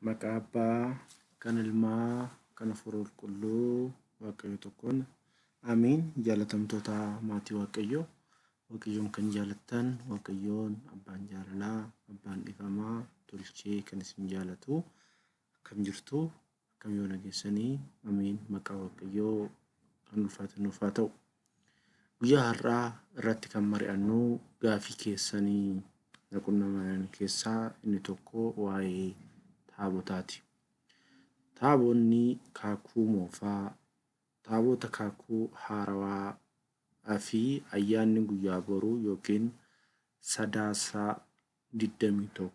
Maqaa Abbaa, kan Ilmaa, kan Hafuura Qulqulluu, Waaqayyo tokkoon. Amiin. Jaalatamtoota maatii Waaqayyoo, Waaqayyoon kan jaalattan, Waaqayyoon Abbaan jaalalaa, Abbaan dhiifamaa, tolchee kan isin jaalatu, akkam jirtu, akkam yoo nageessanii. Amiin. Maqaa Waaqayyoo kan ulfaatu nuuf haa ta'u. Guyyaa har'aa irratti kan mari'annu gaafii keessanii quunnaman keessaa inni tokko waa'ee taabotaati. Taabonni kaakuu moofaa, taabota kaakuu haarawaa fi ayyaanni guyyaa boruu yookiin Sadaasaa 21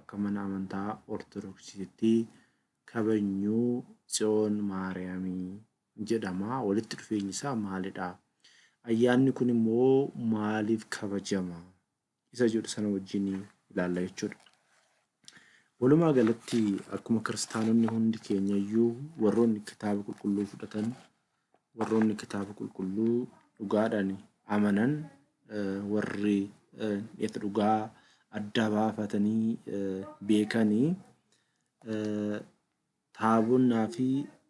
akka mana amantaa Ortodoksiitti kabajnuu Tsiyoon Maariyaamii jedhama. Walitti dhufeenyi isaa maalidha? Ayyaanni kun immoo maaliif kabajama? Isa jedhu sana wajjin ilaalla jechuudha. Walumaa galatti akkuma kiristaanonni hundi keenya iyyuu warroonni kitaaba qulqulluu fudhatan, warroonni kitaaba qulqulluu dhugaadhaan amanan, warri dhiyeenya dhugaa adda baafatanii beekanii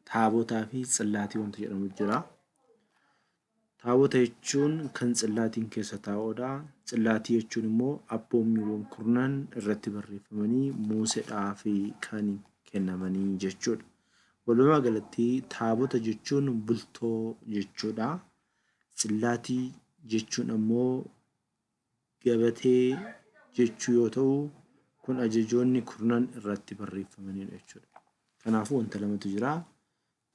taabotaa fi tsillaatii wanta jedhamu jira. Taabota jechuun kan tsillaatiin keessa taa'udha. Tsillaatii jechuun immoo abboommiiwwan kurnan irratti barreeffamanii Museedhaaf kan kennamanii jechuudha. Walumaa galatti taabota jechuun bultoo jechuudha. Tsillaatii jechuun ammoo gabatee jechuu yoo ta'u, kun ajajoonni kurnan irratti barreeffamanidha jechuudha. Kanaafuu wanta lamatu jira.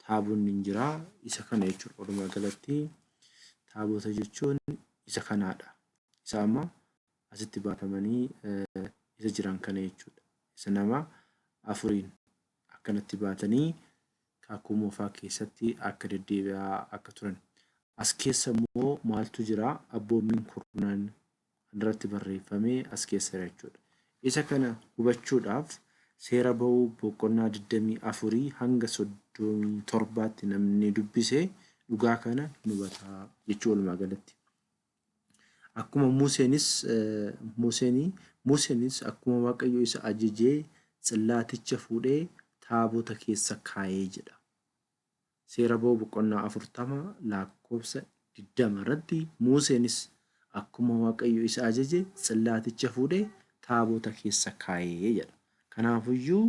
Taabonni hin jira. Isa kana jechuudha. Walumaa galatti taabota jechuun isa kanaadha. Isa amma asitti baafamanii isa jiran kana jechuudha. Isa nama afuriin akkanatti baatanii kaakuu moofaa keessatti akka deddeebi'aa akka turan. As keessa immoo maaltu jira? Abboommiin kurnan irratti barreeffamee as keessa jechuudha. Isa kana hubachuudhaaf seera ba'uu boqonnaa 24 hanga 37tti namni dubbise dhugaa kana ni hubata jechuu walumaa galatti. Akkuma Museenis akkuma Waaqayyo isa ajajee tsillaaticha fuudhee taabota keessa kaa'ee jedha. Seera ba'uu boqonnaa 40 lakkoofsa 20 irratti Museenis akkuma Waaqayyo isa ajaje tsillaaticha fuudhee taabota keessa kaa'ee jedha. Kanaafiyyuu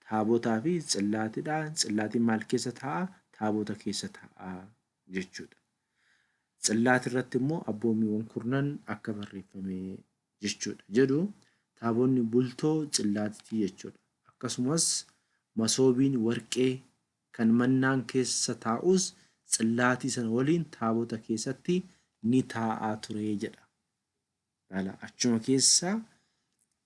taabotaa fi tsillaatiidha. Tsillaatiin maal keessa taa'a? Taabota keessa taa'a jechuudha. Tsillaati irratti immoo abboommiiwwan kurnan akka barreeffame jechuudha. Jedhu taabonni bultoo tsillaatii jechuudha. Akkasumas masoobiin warqee kan mannaan keessa taa'us tsillaatii sana waliin taabota keessatti ni taa'aa ture jedha. Achuma keessa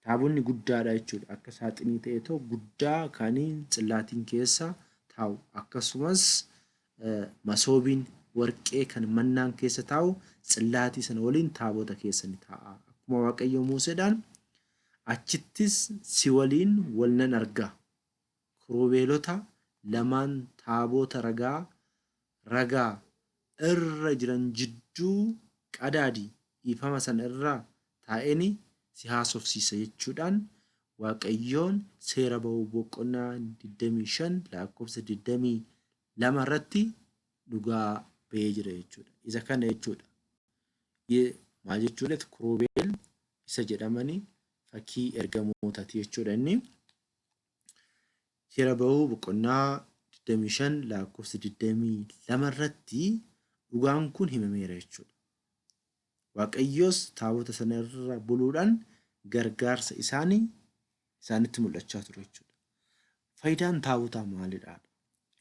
taabonni guddaadha jechuudha. Akka saaxinii ta'ee guddaa kan tsillaatiin keessa taa'u. Akkasumas masoobiin warqee kan mannaan keessa taa'u tsillaatii sana waliin taabota keessa ni taa'a. Akkuma Waaqayyo Museedhaan achittis si waliin wal nan arga. Kirubeelota lamaan taabota ragaa irra jiran jidduu qadaadii dhiifama sana irra taa'een si haasofsiisa jechuudhaan Waaqayyoon seera ba'uu boqonnaa 25 lakkoofsa 22 irratti dhugaa ba'ee jira jechuudha. Isa kana jechuudha. Maal jechuudha? Kirubeel isa jedhamanii fakkii ergamootaati jechuudha. Inni seera ba'uu boqonnaa 25 lakkoofsa 22 irratti dhugaan kun himameera jechuudha. Waaqayyoos taabota sana irra buluudhaan gargaarsa isaanitti mul'achaa ture jechuudha. Faayidaan taabotaa maalidha?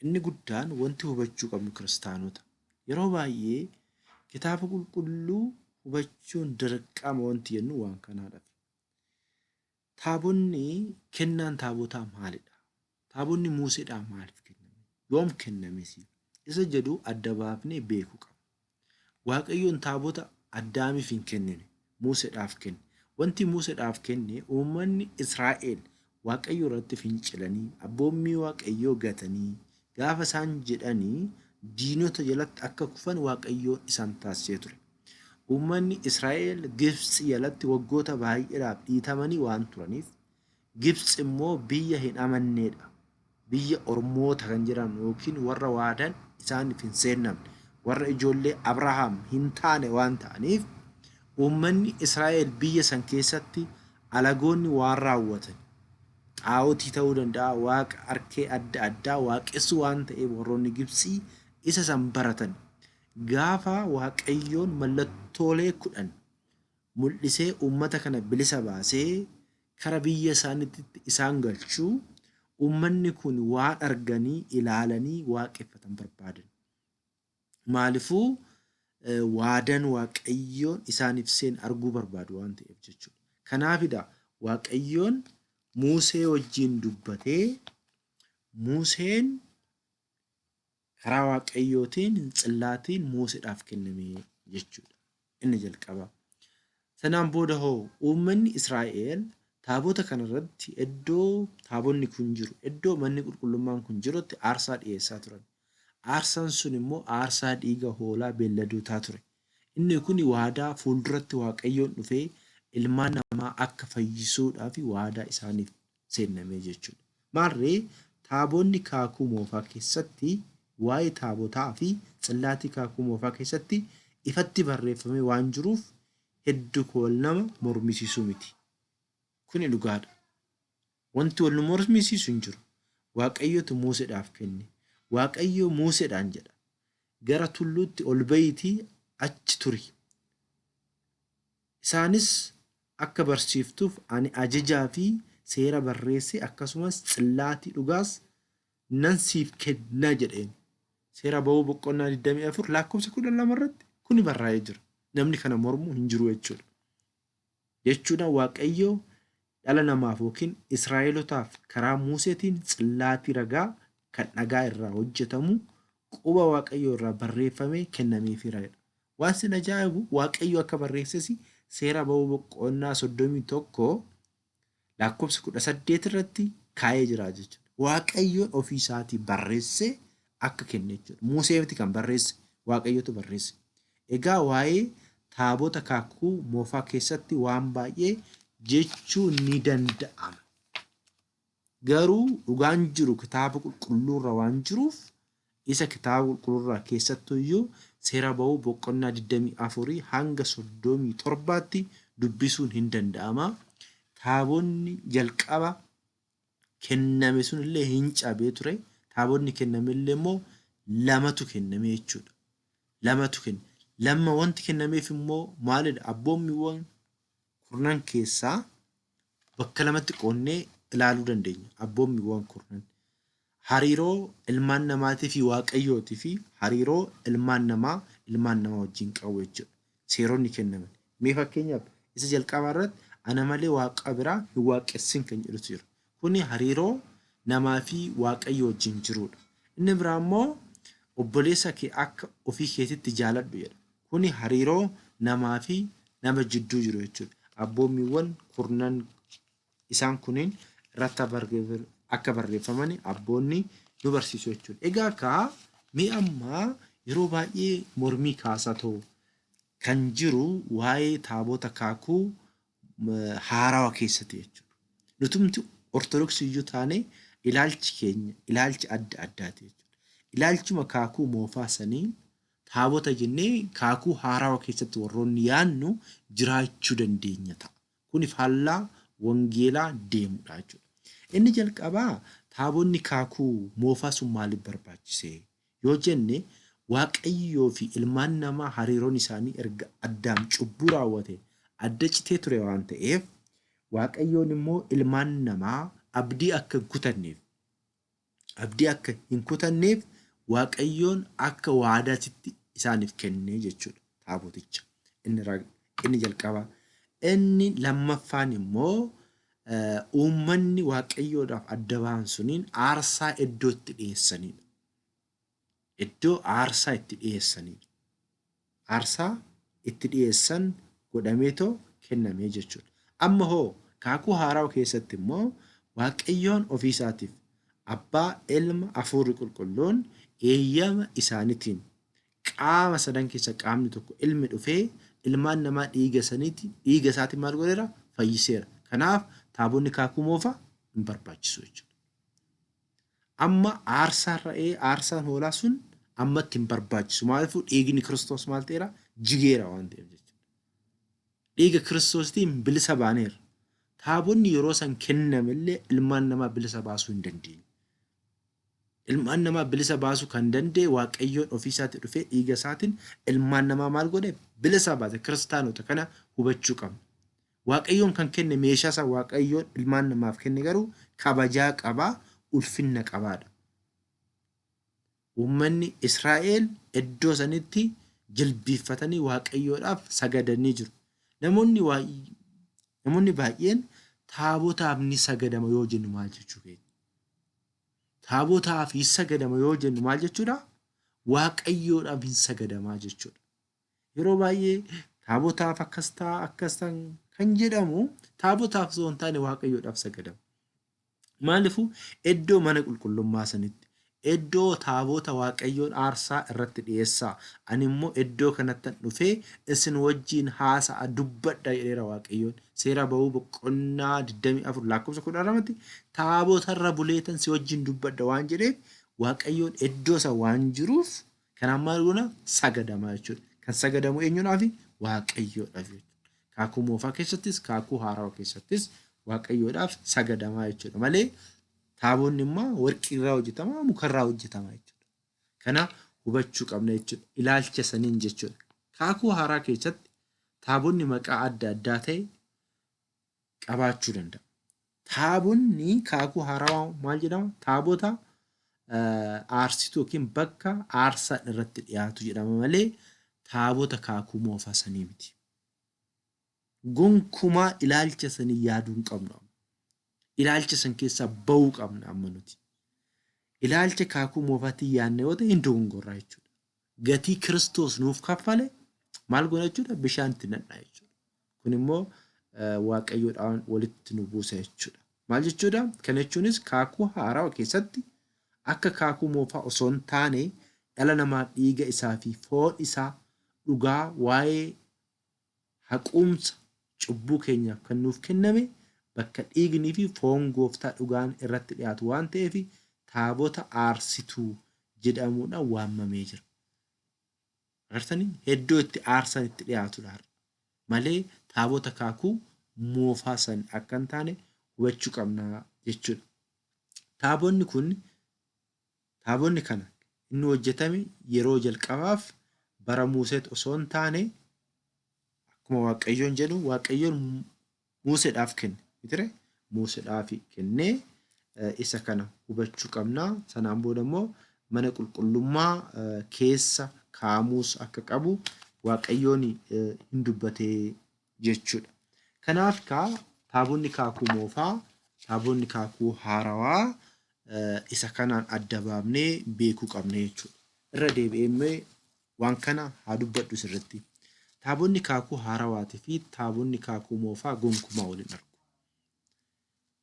Inni guddaan wanti hubachuu qabnu kiristaanota. Yeroo baay'ee kitaaba qulqulluu hubachuun dirqama wanti jennu waan kanaadha. Taabonni kennaan taabotaa maalidha? Taabonni Museedhaan maaliif kenname? Yoom kennames? Isa jedhu adda baafnee beekuu qabna. Waaqayyoon taabota Addaamiif hin kennine, Museedhaaf kenne. Wanti Museedhaaf kenne uummanni Israa'el Waaqayyo irratti fincilanii abboommii Waaqayyoo gatanii gaafa isaan jedhanii diinota jalatti akka kufan Waaqayyoon isaan taasisee ture. Uummanni Israa'el Gibxi jalatti waggoota baay'eedhaaf dhiitamanii waan turaniif Gibsi immoo biyya hin amanneedha. Biyya ormoota kan jiran yookiin warra waadan isaaniif hin seennamne warra ijoollee Abrahaam hin taane waan ta'aniif uummanni Israa'el biyya san keessatti alagoonni waan raawwatan xaa'otii ta'uu danda'a waaqa arkee adda addaa waaqessu waan ta'eef warroonni Gibsii isa san baratan gaafa waaqayyoon mallattoolee 10 mul'isee uummata kana bilisa baasee kara biyya isaaniitti isaan galchuu uummanni kun waan arganii ilaalanii waaqeffatan barbaadan. Maaliifuu waadan waaqayyoon isaaniif seen arguu barbaadu waan ta'eef jechuudha. Kanaafidha waaqayyoon Musee wajjin dubbatee Museen karaa waaqayyootiin tsillaatiin Museedhaaf kenname jechuudha. Inni jalqaba. Sanaan booda hoo uummanni Israa'el taabota kanarratti iddoo taabonni kun jiru iddoo manni qulqullummaan kun jirutti aarsaa dhiyeessaa turan. Aarsaan sun immoo aarsaa dhiiga hoolaa beelladootaa ture. Inni kun waadaa fuulduratti waaqayyoon dhufee ilmaan namaa akka fayyisuudhaaf waadaa isaaniif seennamee jechuudha. Maarree taabonni kaakuu moofaa keessatti waa'ee taabotaa fi tsillaatii kaakuu moofaa keessatti ifatti barreeffamee waan jiruuf hedduu wal nama mormisiisuu miti. Kuni dhugaadha. Wanti wal nu mormisiisu hin jiru. Waaqayyotu Museedhaaf kenne. Waaqayyo Museedhaan jedha. Gara tulluutti ol ba'iitii achi turi. Isaanis akka barsiiftuuf ani ajajaa fi seera barreesse akkasumas tsillaatii dhugaas nan siif kennaa jedheen. Seera ba'uu boqonnaa 24 lakkoofsa 12 irratti kuni barraa'ee jira. Namni kana mormu hin jiru jechuudha. Jechuudha waaqayyo dhala namaaf yookiin Israa'elotaaf karaa Museetiin tsillaatii ragaa kan dhagaa irraa hojjetamu quba waaqayyo irraa barreeffamee kennameefira. Waan sin ajaa'ibu waaqayyo akka barreesses seera ba'uu boqonnaa 31 lakkoofsa 18 irratti kaa'ee jira jechuudha. Waaqayyoon ofii isaatii barreessee akka kenne jechuudha. Museetti kan barreesse waaqayyotu barreesse. Egaa waa'ee taabota kaakuu moofaa keessatti waan baay'ee jechuu ni danda'ama. Garuu dhugaan jiru kitaaba qulqulluurra waan jiruuf isa kitaaba qulqulluurraa keessattuyyuu seera ba'uu boqonnaa 24 hanga 37tti dubbisuun hin danda'ama. Taabonni jalqaba kenname sunillee hin cabee ture. Taabonni kenname illee immoo lamatu kenname jechuudha. Lamatu kenne. Lamma wanti kennameef immoo maalidha? Abboommiiwwan kurnan keessaa bakka lamatti qoonnee ilaaluu dandeenya. Abboommiiwwan kurnan hariiroo ilmaan namaatii fi waaqayyootii fi hariiroo ilmaan namaa wajjin qabu jechuudha. Seeronni kennaman. Mee fakkeenyaaf isa jalqabaa irratti ana malee waaqa biraa hin waaqessin kan jedhutu jira. Kuni hariiroo namaa fi waaqayyo wajjin jirudha. Inni biraa immoo obboleessa kee akka ofii keetitti jaaladhu jedha. Kuni hariiroo namaa fi nama jidduu jiru jechuudha. Abboommiiwwan kurnan isaan kuniin irratti akka barreeffaman abboonni nu barsiisu jechuudha. Egaa mee ammaa yeroo baay'ee mormii kaasaa ta'u kan jiru waa'ee taabota kaakuu haarawaa keessatti jechuudha. Nutumti ortodoksii iyyuu taane ilaalchi keenya ilaalchi adda addaati jechuudha. Ilaalchuma kaakuu moofaa sanii taabota jennee kaakuu haarawaa keessatti warroonni yaannu jiraachuu dandeenya ta'a. Kuni faallaa wangeelaa deemudha jechuudha. Inni jalqabaa taabonni kaakuu moofaa sun maaliif barbaachise yoo jenne waaqayyoo fi ilmaan namaa hariiroon isaanii erga Addaam cubbuu raawwate adda citee ture waan ta'eef waaqayyoon immoo ilmaan namaa abdii akka hin kutanneef waaqayyoon akka waadaatitti isaaniif kennee jechuudha taaboticha. Inni jalqabaa. Inni lammaffaan immoo uummanni waaqayyoodhaaf adda ba'an suniin aarsaa iddoo itti dhiyeessanidha. Iddoo aarsaa itti dhiyeessanidha. Aarsaa itti dhiyeessan godhameetoo kennamee jechuudha. Amma hoo kaakuu haarawaa keessatti immoo waaqayyoon ofii isaatiif abbaa ilma hafuurri qulqulluun eeyyama isaaniitiin qaama sadan keessa qaamni tokko ilmi dhufee ilmaan namaa dhiiga isaatiin maal godheera? Fayyiseera. Kanaaf taabonni kaakuu moofaa hin barbaachisu jechuudha. Amma aarsaan re'ee aarsaan hoolaa sun ammatti hin barbaachisu. Maaliifuu dhiigni Kiristoos maal ta'eera? Jigeera waan ta'eef jechuudha. Dhiiga Kiristoositiin bilisa baaneera. Taabonni yeroo san kennamellee ilmaan namaa bilisa baasuu hin dandeenye. Ilmaan namaa bilisa baasuu kan danda'e Waaqayyoon ofii isaatii dhufee dhiiga isaatiin ilmaan namaa maal godhe? Bilisa baase. Kiristaanota kana hubachuu qabna. Waaqayyoon kan kenne meeshaa isaa Waaqayyoon ilmaan namaaf kenne garuu kabajaa qabaa, ulfinna qabaadha. Uummanni Israa'el iddoo sanitti jilbiiffatanii Waaqayyoodhaaf sagadanii jiru. Namoonni baay'een taabotaaf ni sagadama yoo jennu maal jechuu keenya? Taabotaaf hin sagadama yoo jennu maal jechuudha? Waaqayyoodhaaf hin sagadamaa jechuudha. Yeroo baay'ee taabotaaf akkas kan jedhamu taabotaaf osoo hin taane Waaqayyoodhaaf sagadama. Maaliifuu iddoo mana qulqullummaa sanitti iddoo taabota Waaqayyoon aarsaa irratti dhiyeessaa. Ani immoo iddoo kanatti dhufee isin wajjin haasa'a dubbadha jedheera Waaqayyoon. Seera ba'uu boqonnaa 24 lakkoofsa 12tti taabotarra buleetan si wajjin dubbadha waan jedheef Waaqayyoon iddoo isa waan jiruuf kanaan maal goona? Sagadamaa jechuudha. Kan sagadamu eenyuudhaafi? Waaqayyoodhaaf jechuudha. Kaakuu moofaa keessattis kaakuu haarawaa keessattis Waaqayyoodhaaf sagadamaa jechuudha malee taabonni immoo warqii irraa hojjetama, mukarraa hojjetama jechuudha. Kana hubachuu qabna jechuudha. Ilaalcha saniin jechuudha. Kaakuu haaraa keessatti taabonni maqaa adda addaa ta'e qabaachuu danda'a. Taabonni kaakuu haaraa maal jedhama? Taabota aarsituu yookiin bakka aarsaan irratti dhiyaatu jedhama malee taabota kaakuu moofaa sanii miti. Gonkumaa ilaalcha sanii yaaduu hin qabnu. Ilaalcha san keessaa ba'uu qabna amma nuti. Ilaalcha kaakuu moofaatiin yaadne yoo ta'e hin dogongorraa jechuudha. Gatii Kiristoos nuuf kaffale maal goona jechuudha? Bishaan itti nadhaa jechuudha. Kun immoo Waaqayyoodhaan walitti nu buusa jechuudha. Maal jechuudha? Kana jechuunis kaakuu haarawaa keessatti akka kaakuu moofaa osoo hin taane dhala namaa dhiiga isaa fi foon isaa dhugaa waa'ee haqumsa cubbuu keenyaaf kan nuuf kenname bakka dhiignii fi foon gooftaa dhugaan irratti dhiyaatu waan ta'eef taabota aarsituu jedhamuudhaan waamamee jira. Agartanii iddoo itti aarsan itti dhiyaatudha malee taabota kaakuu moofaa san akka hin taane hubachuu qabna jechuudha. Taabonni kana inni hojjetame yeroo jalqabaaf bara Museet osoo hin taane akkuma Waaqayyoon jedhu Waaqayyoon Museedhaaf kenne. Mitire Museedhaaf kennee isa kana hubachuu qabna. Sanaan booda immoo mana qulqullummaa keessa kaamuus akka qabu Waaqayyoon hin dubbatee jechuudha. Kanaaf taabonni kaakuu moofaa, taabonni kaakuu haarawaa isa kanaan adda baafnee beekuu qabna jechuudha. Irra deebi'ee waan kana haa dubbadhu sirriitti. Taabonni kaakuu haarawaatii fi taabonni kaakuu moofaa gonkumaa waliin argu.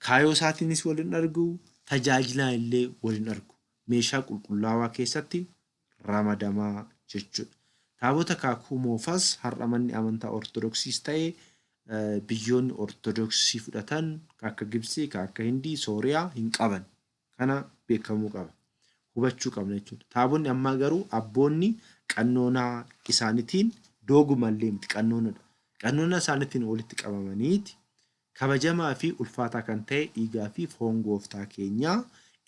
Kaayoo isaatiinis waliin argu, tajaajilaan illee waliin argu. Meeshaa qulqullaawaa keessatti ramadamaa jechuudha. Taabota kaakuu moofaas har'a manni amantaa Ortodoksiis ta'ee biyyoonni Ortodoksii fudhatan akka Gibsii, akka Hindii, Sooriyaa hin qaban. Kana beekamuu qaba. Hubachuu qabna jechuudha. Taabonni ammaa garuu abboonni qannoonaa isaaniitiin doogumallee miti qannoonadha. Qannoona isaaniitiin walitti qabamaniiti kabajamaa fi ulfaataa kan ta'e dhiigaa fi foon gooftaa keenyaa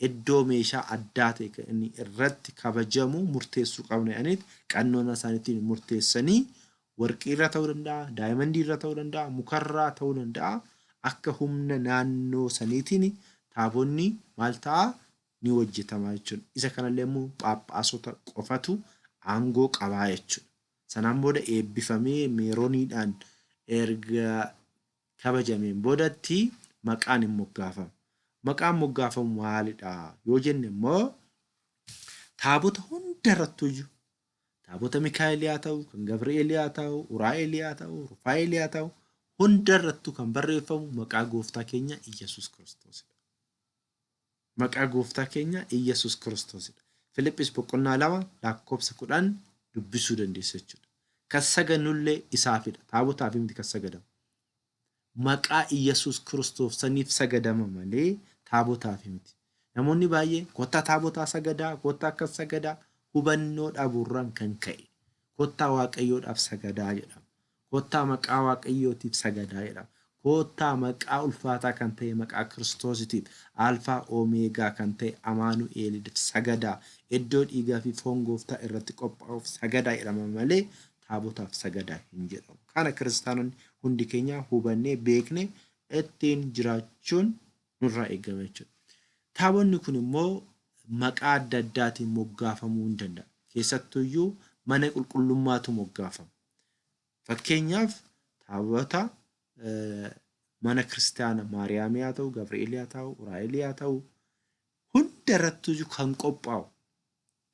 iddoo meeshaa addaa ta'e kan inni irratti kabajamu murteessuu qabna jedhaniiti qannoona isaaniitiin murteessanii warqii irra ta'uu danda'a, daayimandii irra ta'uu danda'a, mukarraa ta'uu danda'a. Akka humna naannoo saniitiin taabonni maal ta'a ni hojjetama jechuudha. Isa kanallee immoo Phaaphaasota qofatu aangoo qabaa jechuudha. Sanaan booda eebbifamee meerooniidhaan erga kabajameen boodatti maqaan hin moggaafama. Maqaan moggaafamu maalidha yoo jenne immoo taabota hunda irrattuu jiru. Taabota Mikaa'elii haa ta'u, kan Gabri'eel haa ta'u, Uraa'eel haa ta'u, Rufaa'eel haa ta'u hunda irrattuu kan barreeffamu maqaa gooftaa keenya Iyyasuus Kiristoosidha. Maqaa gooftaa keenya Iyyasuus Kiristoosidha. Filiphis boqonnaa 2 lakkoofsa 10 dubbisuu dandeessa jechuudha. Kan sagadnullee isaafidha. Taabotaaf miti kan sagadamu. maqaa Iyyasuus Kiristoos saniif sagadama malee taabotaaf miti. Namoonni baay'ee kottaa taabotaa sagadaa, kottaa akkas sagadaa hubannoo dhabuurraan kan ka'e. Kottaa Waaqayyoodhaaf sagadaa jedhama. Kottaa maqaa Waaqayyootiif sagadaa jedhama. Kottaa maqaa ulfaataa kan ta'e maqaa Kiristoosiitiif Alfaa Omeegaa kan ta'e Amaanu'eeliif sagadaa. Iddoo dhiigaa fi foon gooftaa irratti qophaa'uuf sagadaa jedhama malee taabotaaf sagadaa hin jedhamu. Kana kiristaanonni hundi keenya hubannee beeknee ittiin jiraachuun nurraa eegama jechuudha. Taabonni kun immoo maqaa adda addaatiin moggaafamuu hin danda'a. Keessattuyyuu mana qulqullummaatu moggaafama. Fakkeenyaaf taabota mana kiristaana Maariyaamii haa ta'u, Gabreelii haa ta'u, Uraa'elii haa ta'u hunda irrattuyyuu kan qophaa'u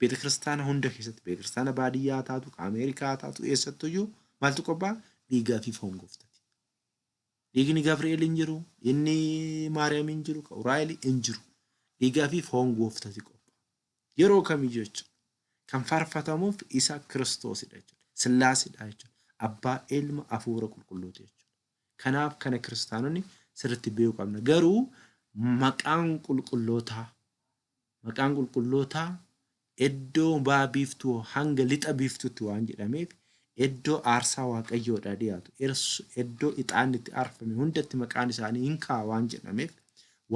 beeta kiristaana hunda keessatti beeta kiristaana baadiyyaa haa taatu, Ameerikaa haa taatu eessattuyyuu maaltu qophaa'a? Dhiigaa fi foon gooftaati. Dhiigni Gabreeel hin jiru, inni Maariyaam hin jiru, Uraa'el hin jiru. Dhiigaa fi foon gooftaati qophaa'a. Yeroo kamiyyuu jechuudha. Kan faarfatamuuf isa Kiristoosidha jechuudha. Sillaasidha jechuudha. Abbaa Ilma Hafuura Qulqulluuti jechuudha. Kanaaf kana kiristaanonni sirriitti beekuu qabna. Garuu maqaan qulqullootaa iddoo ba'aa biiftuu hanga lixa biiftuutti waan jedhameef iddoo aarsaa Waaqayyoodhaa dhiyaatu iddoo ixaanni itti aarfame hundatti maqaan isaanii hin kaa'a waan jedhameef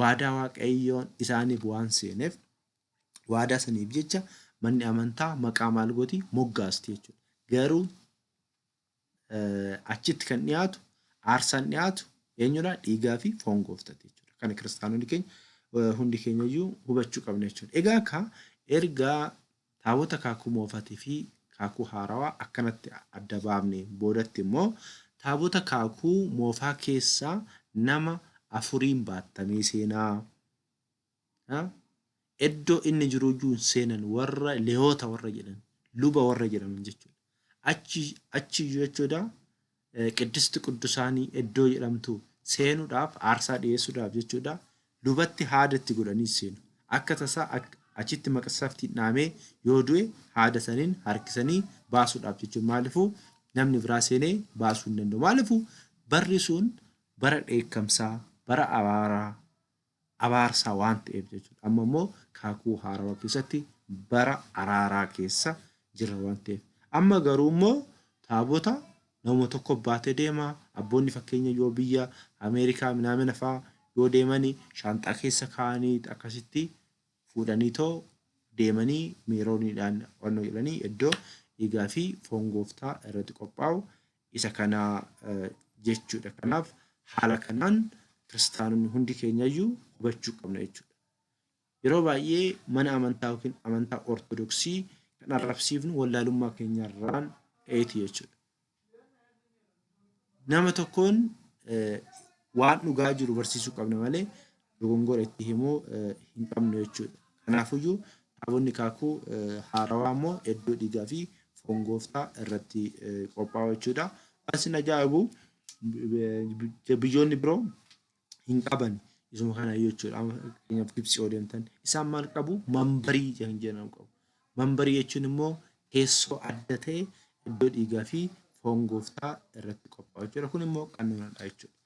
waadaa Waaqayyoon isaaniif waan seeneef waadaa saniif jecha manni amantaa maqaa maal gooti moggaasti jechuudha. Garuu achitti kan dhiyaatu aarsaan dhiyaatu eenyudha? Dhiigaa fi foon gooftaati jechuudha. Kana kiristaanonni keenya hundi keenyayyuu hubachuu qabna jechuudha. Egaa ergaa taabota kaakuu moofaatii fi kaakuu haarawaa akkanatti adda baafne boodatti immoo taabota kaakuu moofaa keessaa nama 4 baattamee seenaa. Iddoo inni jiruyyuu seenan warra leeyoota warra jedhan luba warra jedhaman jechuudha. Achi jechuudha qiddisti quddusaanii iddoo jedhamtu seenuudhaaf aarsaa dhiyeessuudhaaf jechuudha lubatti haadatti godhanii seenu. Akka tasaa achitti maqasaftiin dhaamee yoo du'e haada saniin harkisanii baasuudhaaf jechuudha. Maaliifuu namni biraa seenee baasuu hin danda'u. Maaliifuu barri sun bara dheekkamsaa, bara abaarsaa waan ta'eef jechuudha. Amma immoo kaakuu haarawaa keessatti bara araaraa keessa jira waan ta'eef. Amma garuu immoo taabota nama tokko baatee deema. Abboonni fakkeenya yoo biyya Ameerikaa minaamina fa'aa yoo deemanii shaanxaa keessa kaa'anii akkasitti fuudhanii too deemanii meerooniidhaan onnoo jedhanii iddoo dhiigaa fi foon gooftaa irratti qophaa'u isa kana jechuudha. Kanaaf haala kanaan kiristaanonni hundi keenyayyuu hubachuu qabna jechuudha. Yeroo baay'ee mana amantaa yookiin amantaa ortodoksii kan arrabsiifnu wallaalummaa keenyarraan ka'eeti jechuudha. Nama tokkoon waan dhugaa jiru barsiisuu qabna malee dogongora itti himuu hin qabnu jechuudha. Kanaafiyyuu taabonni kaakuu haarawaa immoo iddoo dhiigaa fi foon gooftaa irratti qophaa'u jechuudha. Waan isin ajaa'ibu biyyoonni biroo hin qaban isuma kana jechuudha. Fakkeenyaaf Gibsii yoo deemtan isaan maal qabu? Mambarii jedhamu qabu. Mambarii jechuun immoo teessoo adda ta'e iddoo dhiigaa fi foon gooftaa irratti qophaa'u jechuudha. Kun immoo qannoonadha jechuudha.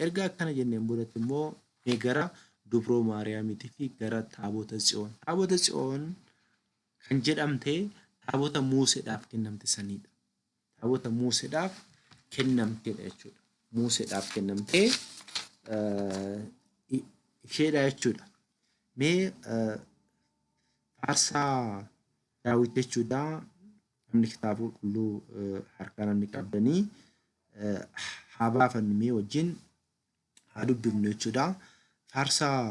Erga akkana jenneen boodatti immoo gara Dubroo Maariyaamiitii fi gara Taabota Tsiyoon. Taabota Tsiyoon kan jedhamte taabota Museedhaaf kennamte sanidha. Taabota Museedhaaf kennamtedha jechuudha. Museedhaaf kennamtee isheedha jechuudha. Mee faarsaa Daawit jechuudha. Namni kitaaba qulqulluu harkaa namni qabdanii haa baafannu mee wajjin haa dubbifnu jechuudha. Faarsaa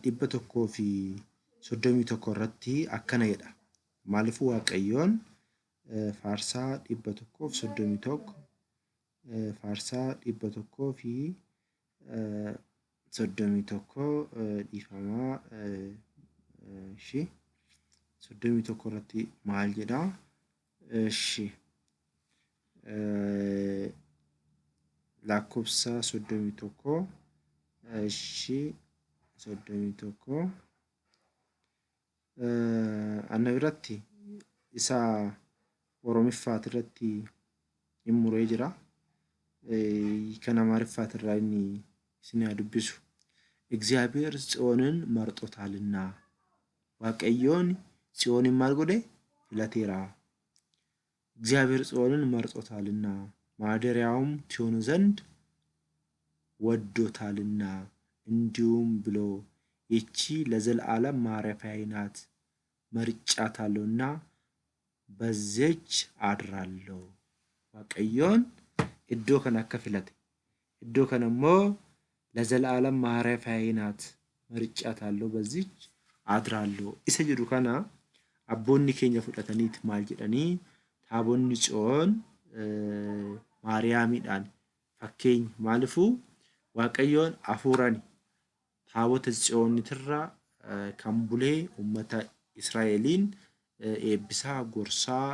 131 irratti akkana jedha. Maaliifuu Waaqayyoon faarsaa 131 faarsaa 131 dhiifamaa 31 irratti maal jedha? Lakkoofsa 31 anna biratti isa Oromiffaat irratti hin muree jira. kan Amaariffaa irraa inni isin haa dubbisu. እግዚአብሔር ጽዮንን መርጦታልና waaqayyoon ጽዮንን maal godhe filateera. እግዚአብሔር ጽዮንን መርጦታልና ማደሪያውም ትሆኑ ዘንድ ወዶታልና እንዲሁም ብሎ ይቺ ለዘላለም ማረፊያዬ ናት መርጫታለሁና በዚች አድራለሁ። waaqayyoon iddoo kana akka filate iddoo kana immoo ለዘላለም ማረፊያዬ ናት መርጫታለሁ በዚች አድራለሁ isa jedhu kana abboonni keenya fudhataniiti maal jedhanii taabonni tsiyoon maariyaamiidhaan fakkeenya maaliifuu waaqayyoon hafuurani taabota tsiyoonitirra kan bulee uummata Israa'eliin eebbisaa gorsaa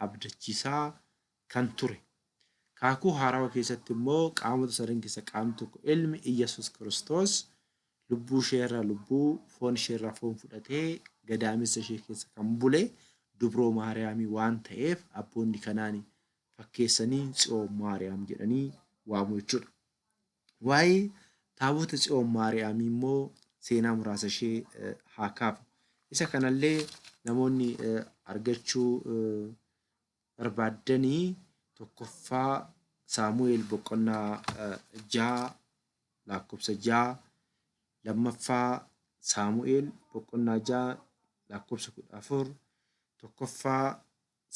abdachiisaa kan ture. Kaakuu haarawaa keessatti immoo qaamota sadan keessa qaamni tokko ilmi Iyyasuus Kiristoos lubbuu isheerraa lubbuu foon isheerraa foon fudhatee gadaamessa ishee keessa kan bule dubroo maariyaamii waan ta'eef abboonni kanaan fakkeessanii tsiyoon maariyaam jedhanii waamu jechuudha. Waa'ee taabota tsiyoon maariyaamii immoo seenaa muraasa ishee haa kaafnu. Isa kanallee namoonni argachuu barbaaddanii tokkoffaa Saamu'eel boqonnaa 6 lakkoofsa 6 lammaffaa Saamu'eel boqonnaa 6 lakkoofsa 14 tokkoffaa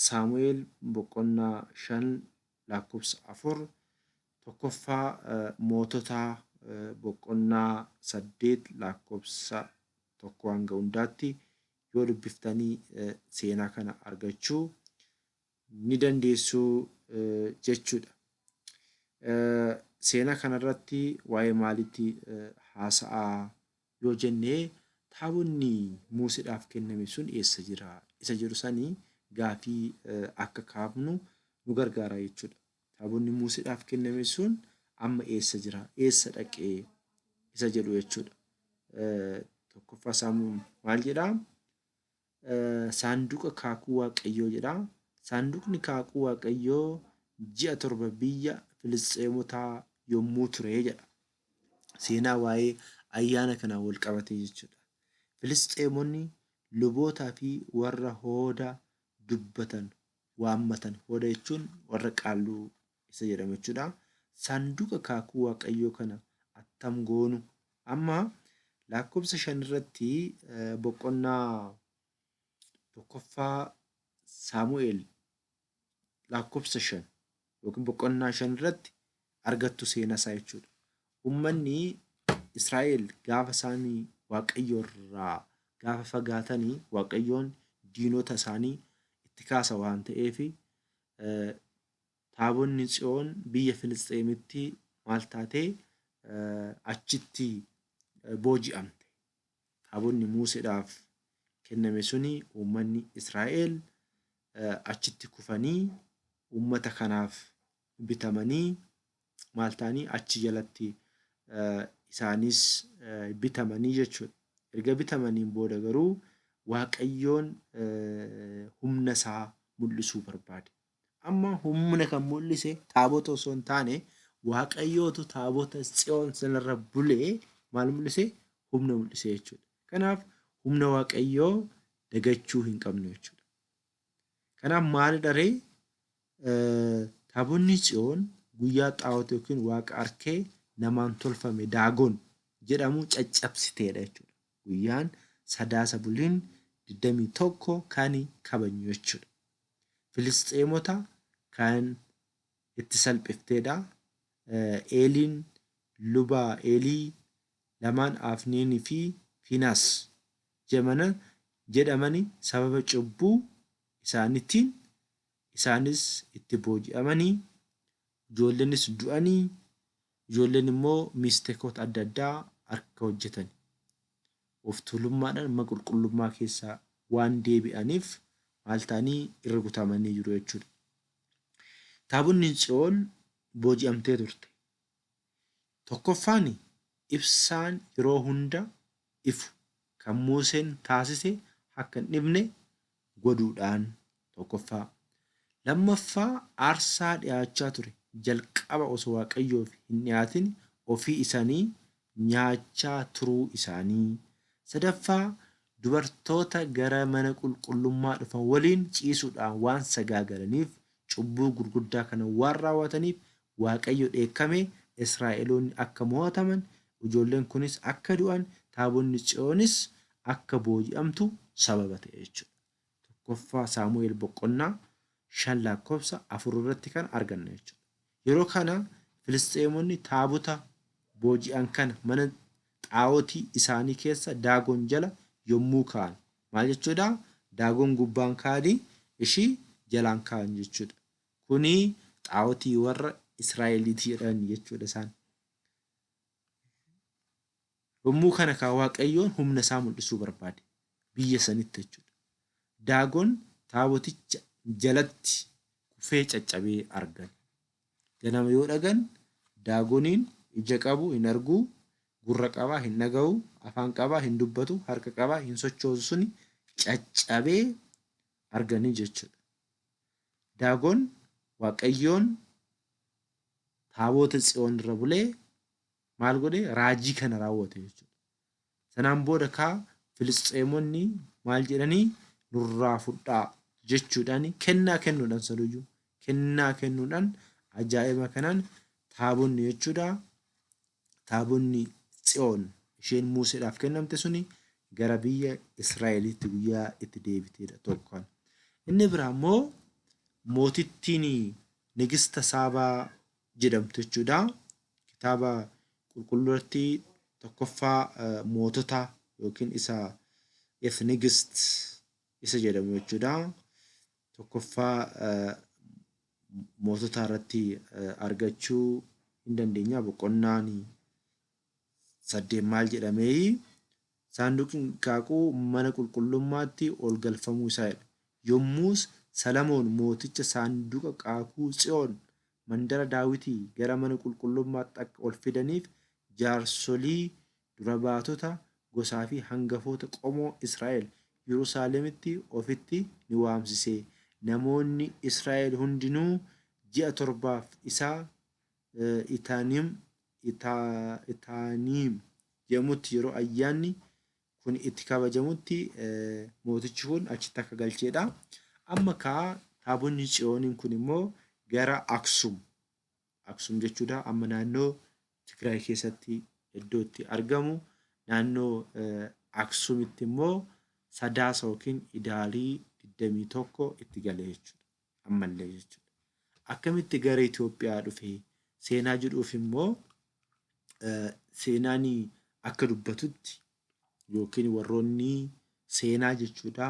Saamu'eel boqonnaa 5 lakkoofsa 4 tokkoffaa mootota boqonnaa 8 lakkoofsa 1 hanga hundaatti yoo dubbiftanii seenaa kana argachuu ni dandeessu jechuudha. Seenaa kanarratti waa'ee maalitti haasa'aa yoo jennee taabonni Museedhaaf kenname sun eessa jira isa jedhu sanii gaafii akka kaafnu nu gargaara jechuudha. Taabonni Museedhaaf kenname sun amma eessa jira eessa dhaqee isa jedhu jechuudha. Tokkoffaa Saamu'eel maal jedhaa? Saanduqa kaakuu waaqayyoo jedhaa. Saanduqni kaakuu waaqayyoo ji'a 7 biyya Filisxeemotaa yommuu ture jedha. Seenaa waa'ee ayyaana kanaan wal qabate jechuudha. Filisxeemonni lubootaa fi warra hooda dubbatan waammatan hooda jechuun warra qaalluu isa jedhamu jechuudha. Saanduqa kaakuu waaqayyoo kana attam goonu amma lakkoofsa 5 irratti boqonnaa tokkoffaa Saamu'eel lakkoofsa 5 yookiin boqonnaa 5 irratti argattu seenaa isaa jechuudha. Uummanni Israa'el gaafa isaanii waaqayyo irraa gaafa fagaatanii waaqayyoon diinota isaanii itti kaasa waan ta'eef taabonni tsiyoon biyya Filisxeemitti maal taatee achitti booji'amte. Taabonni Museedhaaf kenname suni uummanni Israa'el achitti kufanii uummata kanaaf bitamanii maal ta'anii achi jalatti isaanis bitamanii jechuudha. Erga bitamaniin booda garuu waaqayyoon humna isaa mul'isuu barbaade. Amma humna kan mul'ise taabota osoo hin taane waaqayyootu taabota tsiyoon sanarra bulee maal mul'ise? Humna mul'ise jechuudha. Kanaaf humna waaqayyoo dagachuu hin qabnu jechuudha. Kanaaf maali dharee taabonni tsiyoon guyyaa xaawota yookiin waaqa arkee namaan tolfame daagon jedhamu caccabsiteedha jechuudha. Guyyaan sadaasa buliin 21 kan kabajnu jechuudha. Filisxeemota kan itti salphifteedha. Eeliin luba Eelii lamaan Afniinii fi Fiinaas jedhamani sababa cubbuu isaaniitiin isaanis itti booji'amanii ijoolleenis du'anii ijoolleen immoo misteekota adda addaa harka hojjetan of tuulummaadhaan mana qulqullummaa keessaa waan deebi'aniif maal ta'anii irra gutamanii jiru jechuudha. Taabonni tsiyoon booji'amtee turte. Tokkoffaan ibsaan yeroo hunda ifu kan Museen taasise akka hin dhibne godhuudhaan tokkoffaa. Lammaffaa aarsaa dhiyaachaa ture jalqaba osoo waaqayyoof hin dhiyaatin ofii isaanii nyaachaa turuu isaanii. Sadaffaa dubartoota gara mana qulqullummaa dhufan waliin ciisuudhaan waan sagaagalaniif cubbuu gurguddaa kana waan raawwataniif waaqayyo dheekkamee Israa'eloonni akka mo'ataman ijoolleen kunis akka du'an taabonni Tsiyoonis akka booji'amtu sababa ta'e jechuudha. Tokkoffaa Saamu'eel boqonnaa 5:4 irratti kan arganna jechuudha. Yeroo kana Filisxeemonni taabota booji'an kana mana xaa'otii isaanii keessa Daagon jala yommuu kaa'an maal jechuudha? Daagon gubbaan kaa'anii ishii jalaan kaa'an jechuudha. Kuni xaa'otii warra Israa'eliitii jedhan jechuudha isaan. Yommuu kana kaa Waaqayyoon humna isaa mul'isuu barbaade biyya sanitti jechuudha. Daagon taaboticha jalatti kufee caccabee argan. Ganama yoo dhagan Daagoniin ija qabu hin argu, gurra qabaa hin dhaga'u, afaan qabaa hin dubbatu, harka qabaa hin sochoosu suni caccabee arganii jechuudha. Daagon Waaqayyoon taabota Tsiyoon irra bulee maal godhe? Raajii kana raawwate jechuudha. Sanaan booda kaa Filisxeemonni maal jedhanii? Nurraa fudhaa jechuudhaan kennaa kennuudhaan saluyyuu kennaa kennuudhaan ajaa'iba kanaan taabonni jechuudha. Taabonni Tsiyoon isheen Museedhaaf kennamte suni gara biyya Israa'eliitti guyyaa itti deebiteedha tokkoon. Inni biraa immoo mootittiin Nigista Saabaa jedhamtu jechuudha. Kitaaba qulqulluutti tokkoffaa mootota yookiin isa Nigist isa jedhamu jechuudha. Tokkoffaa mootota irratti argachuu hin dandeenya. Boqonnaan 8 maal jedhamee saanduqni kaakuu mana qulqullummaatti ol galfamuu isaadha. Yommus Salamoon mooticha saanduqa kaakuu Tsiyoon mandara Daawitii gara mana qulqullummaatti akka ol fidaniif jaarsolii dura baatota gosaa fi hangafoota qomoo Israa'el Yerusaalemitti ofitti ni waamsisee. Namoonni Israa'el hundinuu ji'a 7 isaa Itaaniim jedhamutti yeroo ayyaanni kun itti kabajamutti mootichi kun achitti akka galcheedha. Amma kaa taabonni Tsiyooniin kun immoo gara Aksum jechuudha. Amma naannoo Tigraay keessatti iddoo itti argamu. Naannoo Aksumitti immoo Sadaasa yookiin Idaarii 21 itti galee jechuudha. Ammallee jechuudha. Akkamitti gara Itoophiyaa dhufee seenaa jedhuuf immoo seenaan akka dubbatutti yookiin warroonni seenaa jechuudha.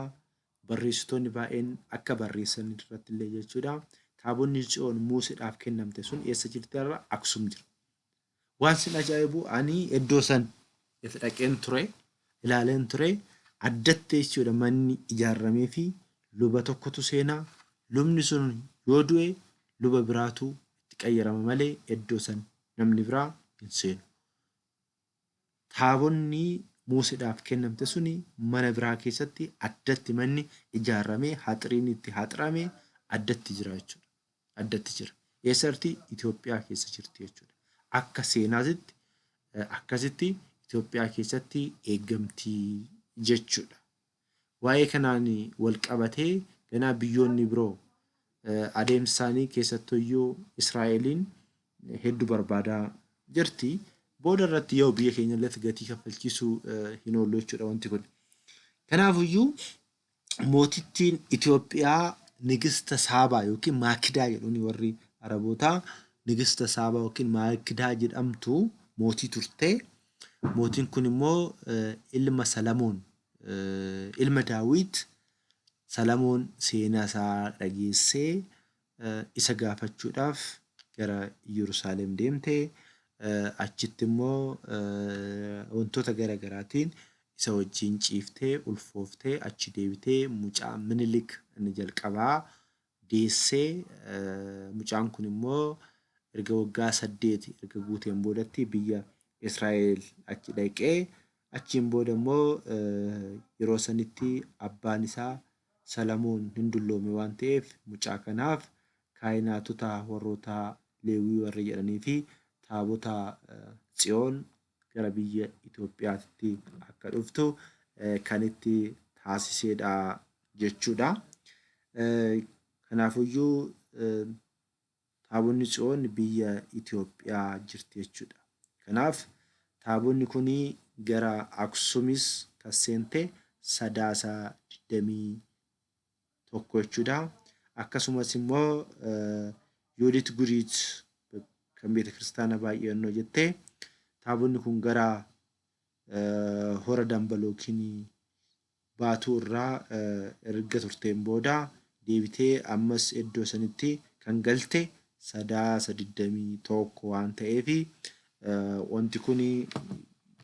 Barreessitoonni baay'een akka barreessan irratti illee jechuudha. Taabonni Tsiyoon Museedhaaf kennamte sun eessa jirti? Irra Aksum jira. Waan sin ajaa'ibu ani iddoo san itti dhaqeen ture, ilaaleen ture. Addatti jechuudha manni ijaaramee fi luba tokkotu seenaa. Lubni sun yoo du'e luba biraatu itti qayyarama malee iddoo san namni biraa hin seenu. Taabonni Museedhaaf kennamte suni mana biraa keessatti addatti manni ijaaramee haxiriin itti haxirame addatti jira jechuudha. Addatti jira. Eessatti? Itoophiyaa keessa jirti jechuudha. Akka seenaatitti akkasitti Itoophiyaa keessatti eegamti jechuudha. Waa'ee kanaan wal qabatee ganaa biyyoonni biroo adeemsa isaanii keessattuyyuu Israa'eliin hedduu barbaadaa jirti. Booda irratti yoo biyya keenya illee gatii kaffalchiisuu hin oollu jechuudha wanti kun. Kanaafiyyuu mootittiin Itoophiyaa Nigista Saabaa yookiin Maakidaa jedhuun warri Arabootaa Nigista Saabaa yookiin Maakidaa jedhamtu mootii turte. Mootiin kun immoo ilma Salamoon ilma Daawit. Salamoon seenaa isaa dhageessee isa gaafachuudhaaf gara Yerusaalem deemte. Achitti immoo wantoota garaagaraatiin isa wajjin ciiftee ulfooftee achi deebitee mucaa Minilik inni jalqabaa deessee. Mucaan kun immoo erga waggaa 8 erga guuteen boodatti biyya Israa'el achi dhaqee achiin booda immoo yeroo sanitti abbaan isaa Salamoon hin dulloome waan ta'eef mucaa kanaaf kaayinaatota warroota Leewwii warra jedhanii fi taabota Tsiyoon gara biyya Itoophiyaatti akka dhuftu kan itti taasisedha jechuudha. Kanaafiyyuu taabonni Tsiyoon biyya Itoophiyaa jirti jechuudha. Kanaaf taabonni kun gara Aksuumis kan seente Sadaasa 21 jechuudha. Akkasumas immoo Yoodiit Guriit kan beeta kiristaanaa baay'annoo jettee taabonni kun gara hora Dambalookiin baatuu irraa erga turteen booda deebitee ammas iddoo sanitti kan galte Sadaasa 21 waan ta'eef wanti kun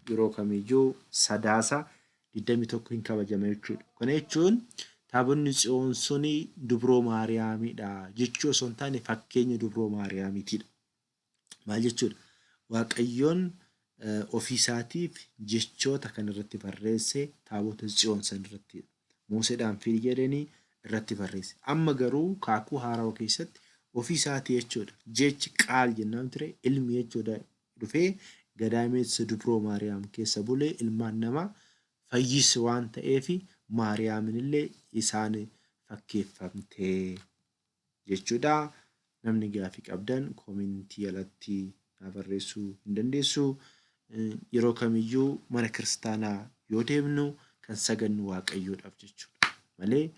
yeroo kamiyyuu Sadaasa 21 hin kabajama jechuudha. Kana jechuun taabonni Tsiyoon sun Dubroo Maariyaamidha jechuu osoo hin taane fakkeenya Dubroo Maariyaamiitidha. Maal jechuudha? Waaqayyoon ofii isaatiif jechoota kan irratti barreesse taabota Tsiyoon san irrattidha. Museedhaan fidi jedhanii irratti barreesse. Amma garuu kaakuu haarawaa keessatti ofii isaatii jechuudha. Jechi qaal jennaan ture ilmi jechuudha dhufee gadaameessa Dubroo Maariyaam keessa bulee ilmaan namaa fayyise waan ta'eef Maariyaamin illee isaan fakkeeffamtee jechuudha. Namni gaafii qabdan koomentii jalatti na barreessuu hin dandeessu. Yeroo kamiyyuu mana kiristaanaa yoo deemnu kan sagannu Waaqayyoodhaaf jechuudha. Malee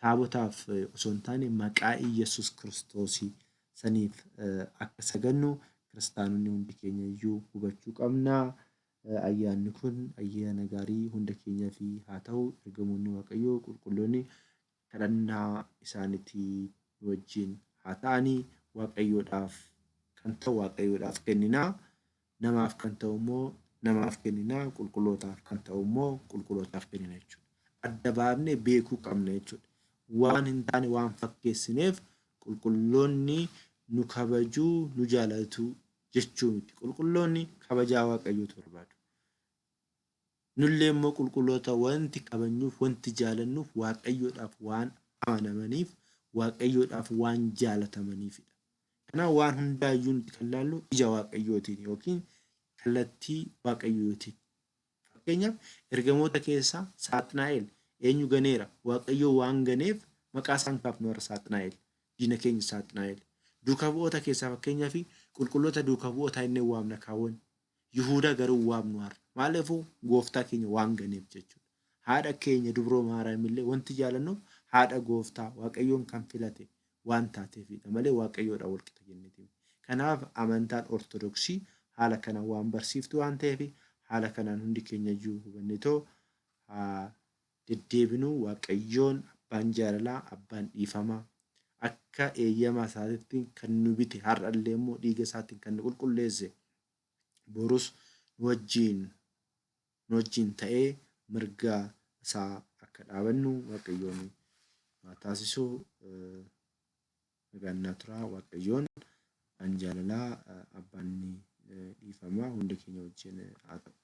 taabotaaf osoo hin taane maqaa Iyesuus Kiristoosii saniif akka sagannu kiristaanonni hundi keenya iyyuu hubachuu qabna. Ayyaanni kun ayyaana gaarii hunda keenyaaf haa ta'u. Ergamoonni Waaqayyoo qulqulloonni kadhannaa isaaniitii wajjin haa ta'anii. Waaqayyoodhaaf kan ta'u Waaqayyoodhaaf kenninaa. Namaaf kan ta'u immoo namaaf kenninaa. Qulqullootaaf kan ta'u immoo qulqullootaaf kennina jechuudha. Adda baafnee beekuu qabna jechuudha. Waan hin taane waan fakkeessineef qulqulloonni nu kabajuu nu jaalatu jechuu miti. Qulqulloonni kabajaa Waaqayyootu barbaadu. Nullee immoo qulqulloota wanti kabajnuuf wanti jaalannuuf Waaqayyoodhaaf waan amanamaniif Waaqayyoodhaaf waan jaalatamaniifidha. Kanaaf waan hundaayyuu nuti kan laallu ija Waaqayyootiin yookiin kallattii Waaqayyootiin. Fakkeenyaaf ergamoota keessaa Saaxinaa'el eenyu ganeera? Waaqayyoo waan ganeef maqaa isaan kaafnu warra Saaxinaa'el. Diina keenya Saaxinaa'el. Duuka bu'oota keessaa fakkeenyaaf qulqulloota duuka bu'ootaa inni waamna kaawwan. Yihuudaa garuu waamnu har'a. Maaliifuu gooftaa keenya waan ganeef jechuudha. Haadha keenya Dubroo Maariyaam illee wanti jaalannuuf haadha gooftaa Waaqayyoon kan filate waan taateefidha malee Waaqayyoodha walqixa jennee. Kanaaf amantaan Ortodoksii haala kana waan barsiiftu waan ta'eef haala kanaan hundi keenya iyyuu hubannetoo deddeebinuu Waaqayyoon abbaan jaalalaa abbaan dhiifamaa akka eeyyamaa isaatiitti kan nu bite har'allee immoo dhiiga isaatiin kan nu qulqulleesse borus nu wajjin ta'ee mirga isaa akka dhaabannu Waaqayyoon taasisu nagaan turaa. Waaqayyoon abbaan jaalalaa abbaan dhiifamaa hunda keenya wajjin haa ta'u.